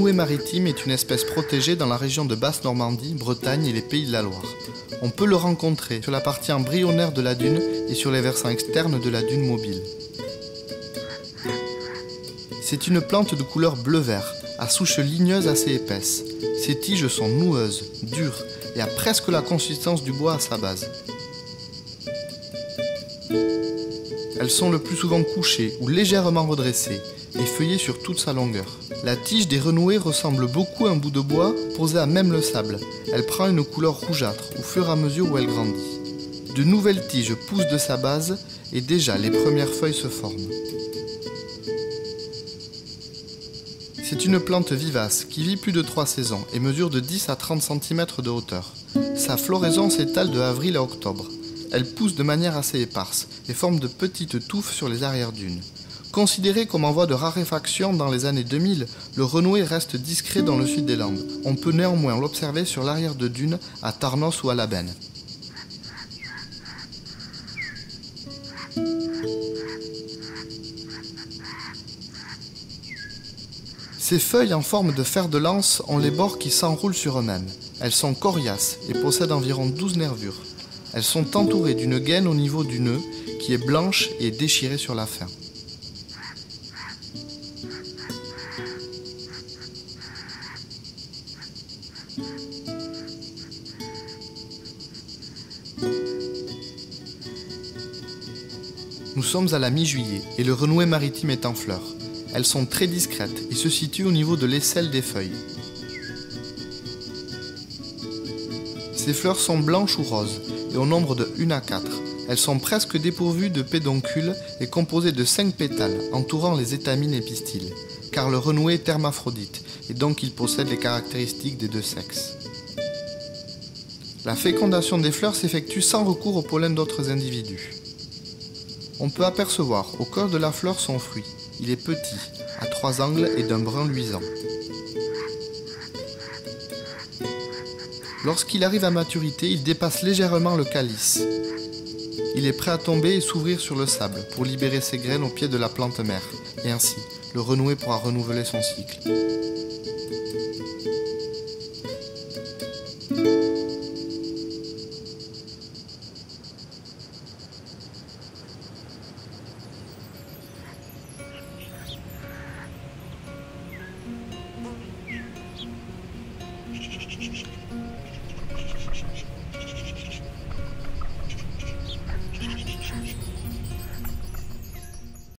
renouée maritime est une espèce protégée dans la région de Basse-Normandie, Bretagne et les Pays de la Loire. On peut le rencontrer sur la partie embryonnaire de la dune et sur les versants externes de la dune mobile. C'est une plante de couleur bleu-vert, à souche ligneuse assez épaisse. Ses tiges sont noueuses, dures et a presque la consistance du bois à sa base. Elles sont le plus souvent couchées ou légèrement redressées et feuillées sur toute sa longueur. La tige des renouées ressemble beaucoup à un bout de bois posé à même le sable. Elle prend une couleur rougeâtre au fur et à mesure où elle grandit. De nouvelles tiges poussent de sa base et déjà les premières feuilles se forment. C'est une plante vivace qui vit plus de 3 saisons et mesure de 10 à 30 cm de hauteur. Sa floraison s'étale de avril à octobre. Elle pousse de manière assez éparse et forme de petites touffes sur les arrière-dunes. Considéré comme en voie de raréfaction dans les années 2000, le renoué reste discret dans le sud des Landes. On peut néanmoins l'observer sur l'arrière de dunes à Tarnos ou à La Benne. Ces feuilles en forme de fer de lance ont les bords qui s'enroulent sur eux-mêmes. Elles sont coriaces et possèdent environ 12 nervures. Elles sont entourées d'une gaine au niveau du nœud qui est blanche et déchirée sur la fin. Nous sommes à la mi-juillet et le renoué maritime est en fleurs. Elles sont très discrètes et se situent au niveau de l'aisselle des feuilles. Ces fleurs sont blanches ou roses et au nombre de 1 à 4. Elles sont presque dépourvues de pédoncules et composées de 5 pétales entourant les étamines et pistils, car le renoué est hermaphrodite et donc il possède les caractéristiques des deux sexes. La fécondation des fleurs s'effectue sans recours au pollen d'autres individus. On peut apercevoir au cœur de la fleur son fruit. Il est petit, à 3 angles et d'un brun luisant. Lorsqu'il arrive à maturité, il dépasse légèrement le calice. Il est prêt à tomber et s'ouvrir sur le sable pour libérer ses graines au pied de la plante mère. Et ainsi, le renoué pourra renouveler son cycle.